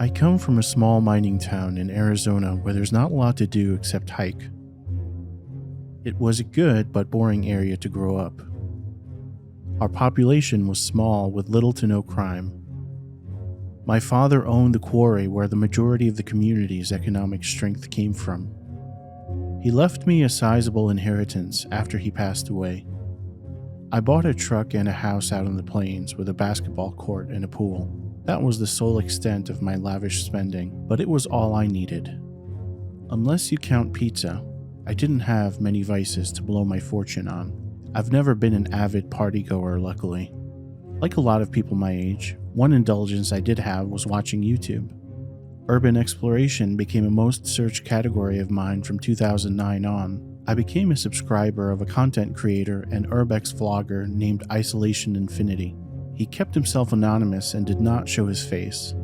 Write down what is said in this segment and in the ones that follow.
I come from a small mining town in Arizona where there's not a lot to do except hike. It was a good but boring area to grow up. Our population was small with little to no crime. My father owned the quarry where the majority of the community's economic strength came from. He left me a sizable inheritance after he passed away. I bought a truck and a house out on the plains with a basketball court and a pool. That was the sole extent of my lavish spending, but it was all I needed. Unless you count pizza, I didn't have many vices to blow my fortune on. I've never been an avid partygoer, luckily. Like a lot of people my age, one indulgence I did have was watching YouTube. Urban exploration became a most searched category of mine from 2009 on. I became a subscriber of a content creator and urbex vlogger named Isolation Infinity. He kept himself anonymous and did not show his face.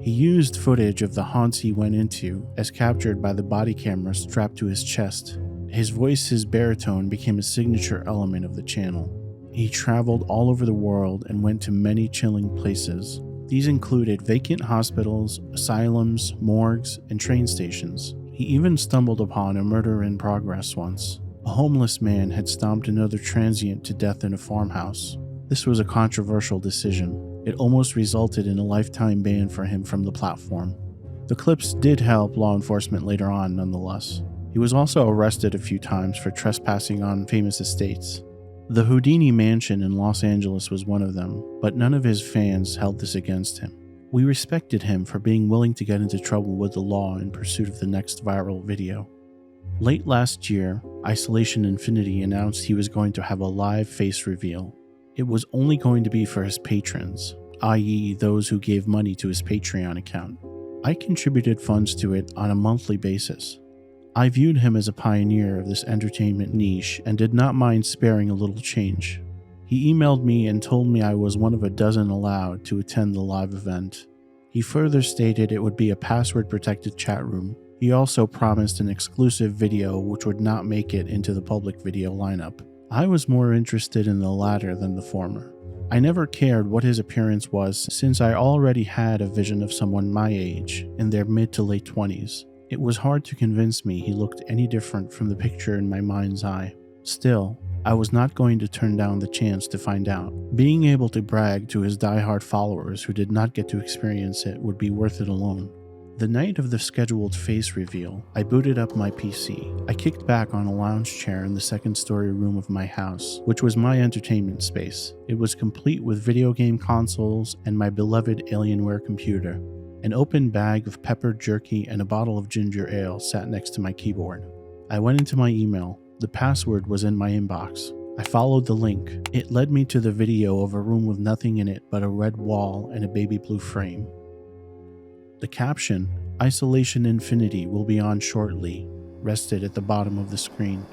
He used footage of the haunts he went into as captured by the body camera strapped to his chest. His voice's baritone became a signature element of the channel. He traveled all over the world and went to many chilling places. These included vacant hospitals, asylums, morgues, and train stations. He even stumbled upon a murder in progress once. A homeless man had stomped another transient to death in a farmhouse. This was a controversial decision. It almost resulted in a lifetime ban for him from the platform. The clips did help law enforcement later on, nonetheless. He was also arrested a few times for trespassing on famous estates. The Houdini Mansion in Los Angeles was one of them, but none of his fans held this against him. We respected him for being willing to get into trouble with the law in pursuit of the next viral video. Late last year, Isolation Infinity announced he was going to have a live face reveal. It was only going to be for his patrons, i.e. those who gave money to his Patreon account. I contributed funds to it on a monthly basis. I viewed him as a pioneer of this entertainment niche and did not mind sparing a little change. He emailed me and told me I was one of a dozen allowed to attend the live event. He further stated it would be a password-protected chat room. He also promised an exclusive video which would not make it into the public video lineup. I was more interested in the latter than the former. I never cared what his appearance was since I already had a vision of someone my age, in their mid to late 20s. It was hard to convince me he looked any different from the picture in my mind's eye. Still, I was not going to turn down the chance to find out. Being able to brag to his die-hard followers who did not get to experience it would be worth it alone. The night of the scheduled face reveal, I booted up my PC. I kicked back on a lounge chair in the second-story room of my house, which was my entertainment space. It was complete with video game consoles and my beloved Alienware computer. An open bag of pepper jerky and a bottle of ginger ale sat next to my keyboard. I went into my email. The password was in my inbox. I followed the link. It led me to the video of a room with nothing in it but a red wall and a baby blue frame. The caption, Isolation Infinity will be on shortly, rested at the bottom of the screen.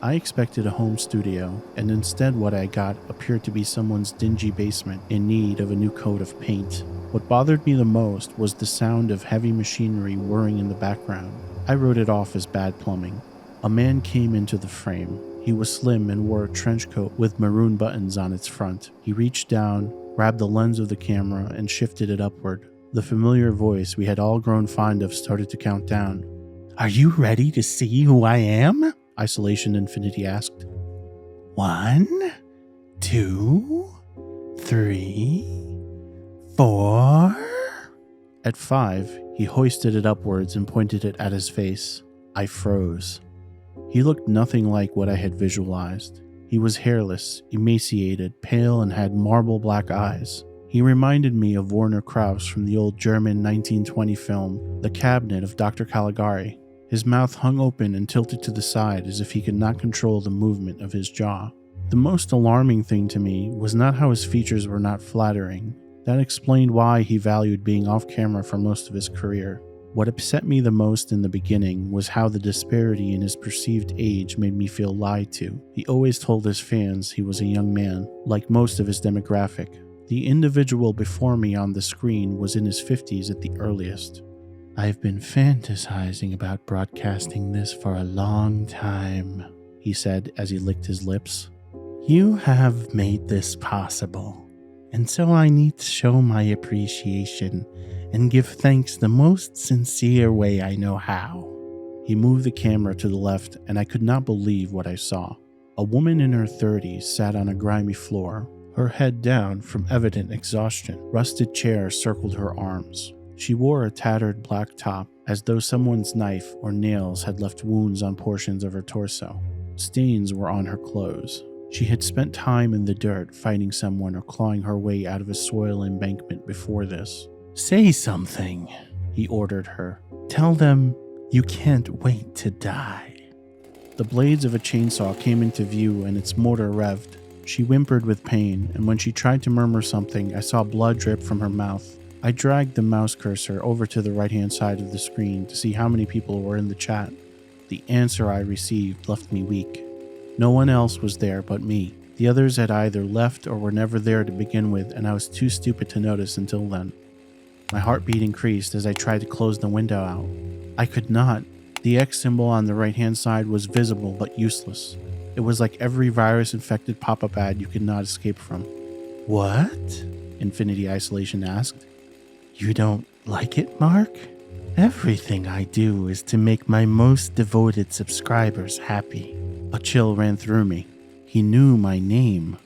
I expected a home studio, and instead what I got appeared to be someone's dingy basement in need of a new coat of paint. What bothered me the most was the sound of heavy machinery whirring in the background. I wrote it off as bad plumbing. A man came into the frame. He was slim and wore a trench coat with maroon buttons on its front. He reached down, grabbed the lens of the camera, and shifted it upward. The familiar voice we had all grown fond of started to count down. "Are you ready to see who I am?" Isolation Infinity asked. 1, 2, 3, 4. At 5, he hoisted it upwards and pointed it at his face. I froze. He looked nothing like what I had visualized. He was hairless, emaciated, pale, and had marble black eyes. He reminded me of Werner Krauss from the old German 1920 film, The Cabinet of Dr. Caligari. His mouth hung open and tilted to the side as if he could not control the movement of his jaw. The most alarming thing to me was not how his features were not flattering. That explained why he valued being off camera for most of his career. What upset me the most in the beginning was how the disparity in his perceived age made me feel lied to. He always told his fans he was a young man, like most of his demographic. The individual before me on the screen was in his 50s at the earliest. "I've been fantasizing about broadcasting this for a long time," he said as he licked his lips. "You have made this possible, and so I need to show my appreciation and give thanks the most sincere way I know how." He moved the camera to the left, and I could not believe what I saw. A woman in her 30s sat on a grimy floor, her head down from evident exhaustion. Rusted chairs circled her arms. She wore a tattered black top, as though someone's knife or nails had left wounds on portions of her torso. Stains were on her clothes. She had spent time in the dirt fighting someone or clawing her way out of a soil embankment before this. "Say something," he ordered her. "Tell them you can't wait to die." The blades of a chainsaw came into view and its motor revved. She whimpered with pain, and when she tried to murmur something, I saw blood drip from her mouth. I dragged the mouse cursor over to the right-hand side of the screen to see how many people were in the chat. The answer I received left me weak. No one else was there but me. The others had either left or were never there to begin with, and I was too stupid to notice until then. My heartbeat increased as I tried to close the window out. I could not. The X symbol on the right-hand side was visible but useless. It was like every virus-infected pop-up ad you could not escape from. "What?" Infinity Isolation asked. "You don't like it, Mark? Everything I do is to make my most devoted subscribers happy." A chill ran through me. He knew my name.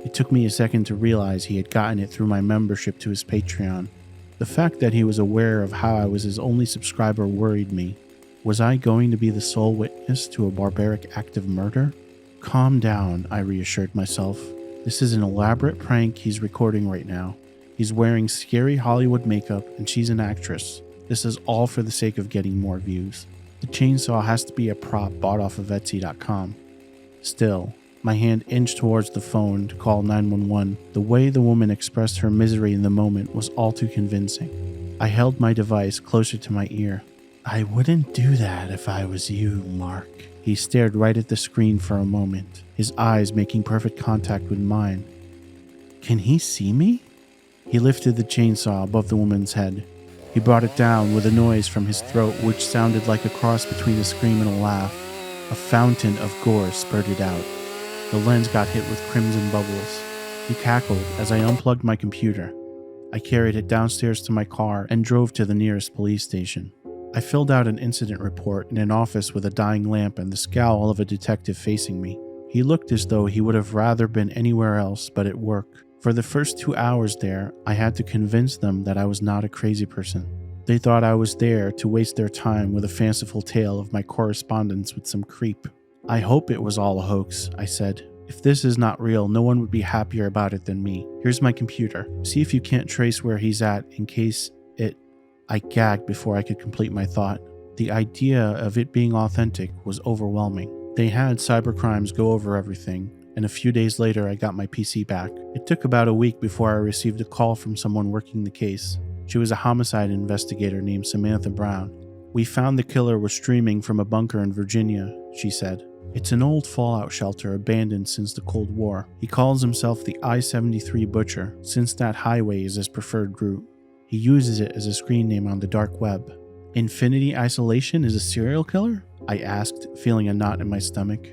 It took me a second to realize he had gotten it through my membership to his Patreon. The fact that he was aware of how I was his only subscriber worried me. Was I going to be the sole witness to a barbaric act of murder? "Calm down," I reassured myself. "This is an elaborate prank he's recording right now. He's wearing scary Hollywood makeup and she's an actress. This is all for the sake of getting more views. The chainsaw has to be a prop bought off of Etsy.com. Still, my hand inched towards the phone to call 911. The way the woman expressed her misery in the moment was all too convincing. I held my device closer to my ear. "I wouldn't do that if I was you, Mark." He stared right at the screen for a moment, his eyes making perfect contact with mine. "Can he see me?" He lifted the chainsaw above the woman's head. He brought it down with a noise from his throat which sounded like a cross between a scream and a laugh. A fountain of gore spurted out. The lens got hit with crimson bubbles. He cackled as I unplugged my computer. I carried it downstairs to my car and drove to the nearest police station. I filled out an incident report in an office with a dying lamp and the scowl of a detective facing me. He looked as though he would have rather been anywhere else but at work. For the first 2 hours there, I had to convince them that I was not a crazy person. They thought I was there to waste their time with a fanciful tale of my correspondence with some creep. "I hope it was all a hoax," I said. "If this is not real, no one would be happier about it than me. Here's my computer. See if you can't trace where he's at in case it..." I gagged before I could complete my thought. The idea of it being authentic was overwhelming. They had cybercrimes go over everything, and a few days later I got my PC back. It took about a week before I received a call from someone working the case. She was a homicide investigator named Samantha Brown. "We found the killer was streaming from a bunker in Virginia," she said. "It's an old fallout shelter abandoned since the Cold War. He calls himself the I-73 Butcher, since that highway is his preferred route. He uses it as a screen name on the dark web." "Infinity Isolation is a serial killer?" I asked, feeling a knot in my stomach.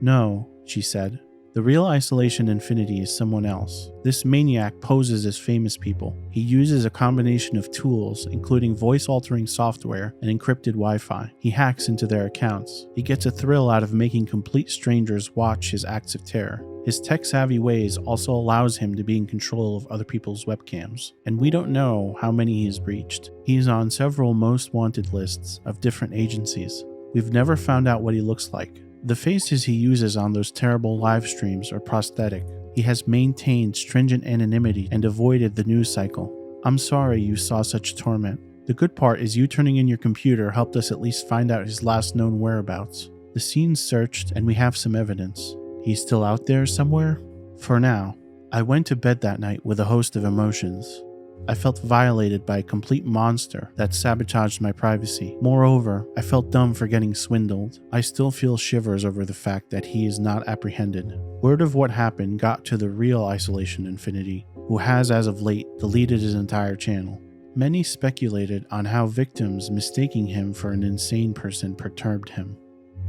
"No," she said. "The real Isolation Infinity is someone else. This maniac poses as famous people. He uses a combination of tools, including voice-altering software and encrypted Wi-Fi. He hacks into their accounts. He gets a thrill out of making complete strangers watch his acts of terror. His tech-savvy ways also allows him to be in control of other people's webcams, and we don't know how many he has breached. He is on several most wanted lists of different agencies. We've never found out what he looks like. The faces he uses on those terrible live streams are prosthetic. He has maintained stringent anonymity and avoided the news cycle. I'm sorry you saw such torment. The good part is you turning in your computer helped us at least find out his last known whereabouts. The scene's searched and we have some evidence. He's still out there somewhere? For now." I went to bed that night with a host of emotions. I felt violated by a complete monster that sabotaged my privacy. Moreover, I felt dumb for getting swindled. I still feel shivers over the fact that he is not apprehended. Word of what happened got to the real Isolation Infinity, who has as of late deleted his entire channel. Many speculated on how victims mistaking him for an insane person perturbed him.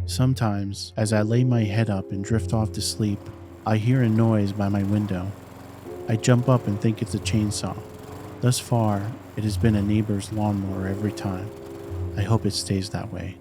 Sometimes, as I lay my head up and drift off to sleep, I hear a noise by my window. I jump up and think it's a chainsaw. Thus far, It has been a neighbor's lawnmower every time. I hope it stays that way.